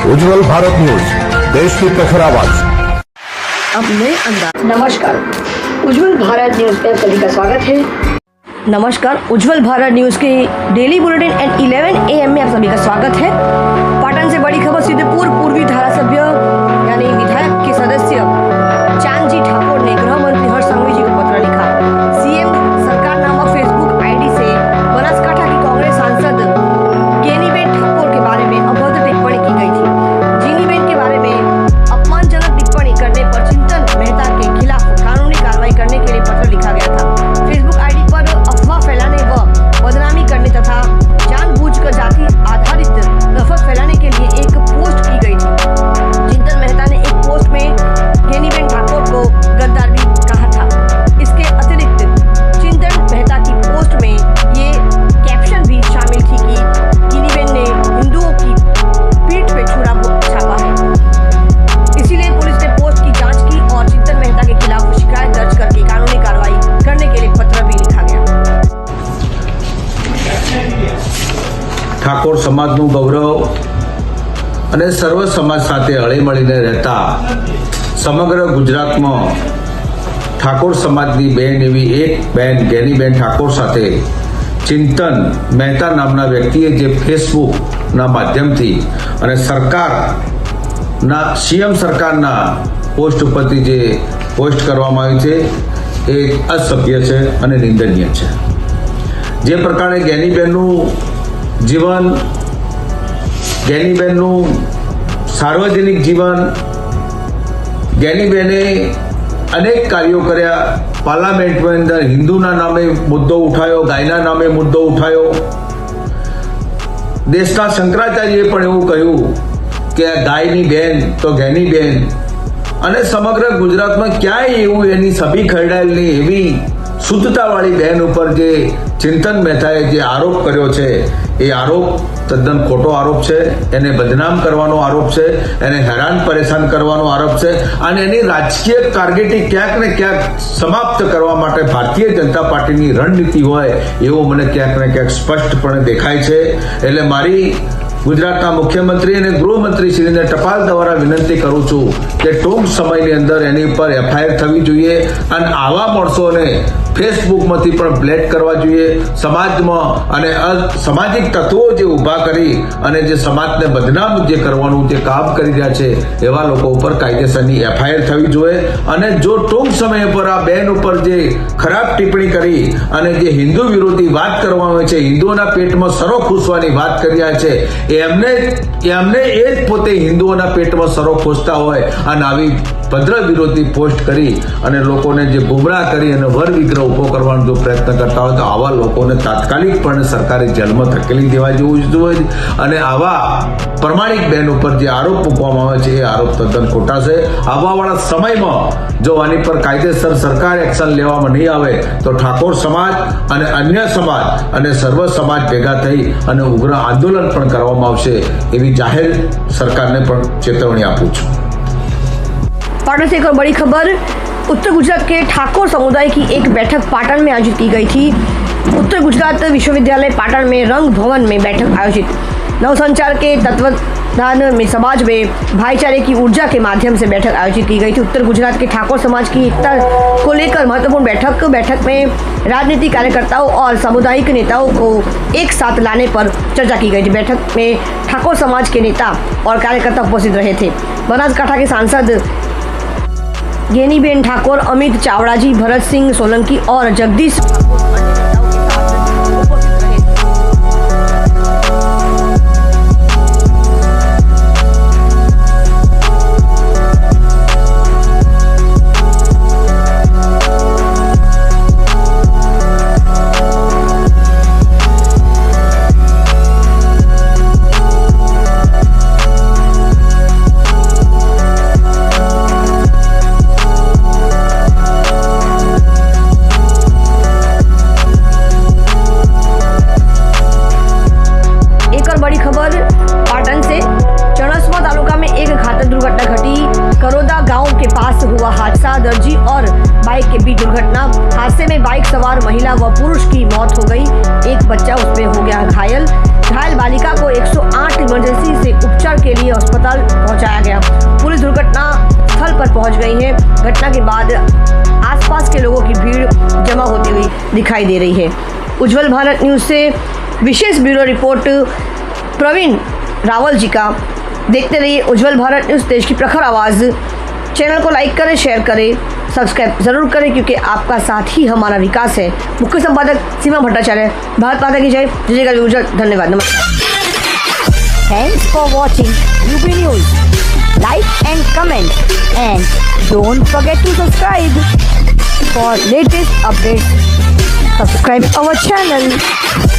उज्जवल Bharat news, देश की प्रखर आवाज। अब नए अंदाज। नमस्कार, उज्जवल भारत न्यूज में सभी का स्वागत है। नमस्कार, उज्जवल भारत न्यूज के डेली बुलेटिन एट 11 AM में आप सभी का स्वागत है। पाटन से बड़ी खबर। सिद्धपुर पूर्वी धारासभ्य यानी विधायक के सदस्य चांदजी ठाकुर ने गृह मंत्री हर्ष संघवी जी को पत्र लिखा। सीएम सरकार नामक फेसबुक आईडी से बनासकांठा की कांग्रेस सांसद गेनीबेन ठाकुर के बारे में अभद्र टिप्पणी की गई थी। गेनीबेन के बारे में अपमानजनक टिप्पणी करने पर चिंतन मेहता के खिलाफ कानूनी कार्रवाई करने के लिए पत्र लिखा गया था। फेसबुक आईडी पर अफवाह फैलाने व बदनामी करने तथा जानबूझकर जाति आधारित नफरत फैलाने के लिए एक पोस्ट की गई थी। चिंतन मेहता ने एक पोस्ट में गेनीबेन ठाकुर को गद्दार भी कहा था। इसके अतिरिक्त चिंतन मेहता की पोस्ट में ये कैप्शन भी शामिल थी कि गेनीबेन ने हिंदुओं की पीठ पे छुरा छापा है। इसीलिए पुलिस ने पोस्ट की जांच की और चिंतन मेहता के खिलाफ शिकायत दर्ज करके कानूनी कार्रवाई करने के लिए पत्र भी लिखा गया। ઠાકોર સમાજનું ગૌરવ અને સર્વ સમાજ સાથે હળીમળીને રહેતા સમગ્ર ગુજરાતમાં ઠાકોર સમાજની બેન એવી એક બેન ગેનીબેન ઠાકોર સાથે ચિંતન મહેતા નામના વ્યક્તિએ જે ફેસબુકના માધ્યમથી અને સરકારના સીએમ સરકારના પોસ્ટ ઉપરથી જે પોસ્ટ કરવામાં આવી છે એ અસભ્ય છે અને નિંદનીય છે। જે પ્રકારે ગેનીબેનનું જીવન, ગેનીબેનનું સાર્વજનિક જીવન, ગેનીબેને અનેક કાર્યો કર્યા। પાર્લામેન્ટમાં અંદર હિન્દુના નામે મુદ્દો ઉઠાયો, ગાયના નામે મુદ્દો ઉઠાયો। દેશના શંકરાચાર્યએ પણ એવું કહ્યું કે આ ગાયની બેન તો ગેનીબેન, અને સમગ્ર ગુજરાતમાં ક્યાંય એવું એની છબી ખરડાયેલી એવી શુદ્ધતાવાળી બહેન ઉપર જે ચિંતન મહેતાએ જે આરોપ કર્યો છે એ આરોપ તદ્દન ખોટો આરોપ છે। એને બદનામ કરવાનો આરોપ છે, એને હેરાન પરેશાન કરવાનો આરોપ છે, અને એની રાજકીય કારકિર્દી ક્યાંક ને ક્યાંક સમાપ્ત કરવા માટે ભારતીય જનતા પાર્ટીની રણનીતિ હોય એવું મને ક્યાંક ને ક્યાંક સ્પષ્ટપણે દેખાય છે। એટલે મારી ગુજરાતના મુખ્યમંત્રી અને ગૃહમંત્રીશ્રીને ટપાલ દ્વારા વિનંતી કરું છું કે ટૂંક સમયની અંદર એની ઉપર એફઆઈઆર થવી જોઈએ અને આવા માણસોને ફેસબુકમાંથી પણ બ્લેક કરવા જોઈએ। સમાજમાં અને સામાજિક તત્વો જે ઊભા કરી અને જે સમાજને બદનામ જે કરવાનું જે કામ કરી રહ્યા છે એવા લોકો ઉપર કાયદેસરની એફઆઈઆર થવી જોઈએ। અને જો ટૂંક સમય પર આ બેન ઉપર જે ખરાબ ટિપ્પણી કરી અને જે હિન્દુ વિરોધી વાત કરવામાં આવે છે, હિન્દુઓના પેટમાં સરો ખુશવાની વાત કરી રહ્યા છે, એમને એ જ પોતે હિન્દુઓના પેટમાં સરો ખોસતા હોય અને આવી ભદ્ર વિરોધી પોસ્ટ કરી અને લોકોને જે ગુમરાહ કરી અને વર વિગ્રહ ઉભો કરવાનો જો પ્રયત્ન કરતા હોય તો આવા લોકોને તાત્કાલિકપણે સરકારે જેલમાં ધકેલી દેવા જેવું જોઈએ। અને આવા પ્રમાણિક બહેન ઉપર જે આરોપ મૂકવામાં આવે છે એ આરોપ તદ્દન ખોટા છે। આવવાવાળા સમયમાં જો આની પર કાયદેસર સરકાર એક્શન લેવામાં નહીં આવે તો ઠાકોર સમાજ અને અન્ય સમાજ અને સર્વ સમાજ ભેગા થઈ અને ઉગ્ર આંદોલન પણ કરવામાં આવશે એવી જાહેર સરकारने પણ ચેતવણી આપું છું। पाटन से एक और बड़ी खबर। उत्तर गुजरात के ठाकुर समुदाय की एक बैठक पाटन में आयोजित की गई थी। उत्तर गुजरात विश्वविद्यालय पाटन में रंग भवन में बैठक आयोजित। नवसंचार के तत्वदान में समाज में भाईचारे की ऊर्जा के माध्यम से बैठक आयोजित की गई थी। उत्तर गुजरात के ठाकुर समाज की एकता को लेकर महत्वपूर्ण बैठक में राजनीतिक कार्यकर्ताओं और सामुदायिक नेताओं को एक साथ लाने पर चर्चा की गई थी। बैठक में ठाकुर समाज के नेता और कार्यकर्ता उपस्थित रहे थे। बनासकांठा के सांसद गेनीबेन ठाकुर, अमित चावड़ा जी, भरत सिंह सोलंकी और जगदीश दर्जी और बाइक के बीच दुर्घटना। हादसे में बाइक सवार महिला व पुरुष की मौत हो गई। एक बच्चा उसमें हो गया घायल। बालिका को 108 इमरजेंसी से उपचार उपचार के लिए अस्पताल पहुंचाया गया। पुलिस दुर्घटना स्थल पर पहुंच गई है। घटना के बाद आसपास के लोगों की भीड़ जमा होती हुई दिखाई दे रही है। उज्जवल भारत न्यूज़ से विशेष ब्यूरो रिपोर्ट प्रवीण रावल जी का। देखते रहिए उज्जवल भारत न्यूज़, देश की प्रखर आवाज़। चैनल को लाइक करें, शेयर करें, सब्सक्राइब जरूर करें, क्योंकि आपका साथ ही हमारा विकास है। मुख्य संपादक सीमा भट्टाचार्य। भारत माता की जय। जय जय गुजरात। धन्यवाद। नमस्कार। Thanks for watching UB News. Like and comment, and don't forget to subscribe for latest updates. Subscribe our channel.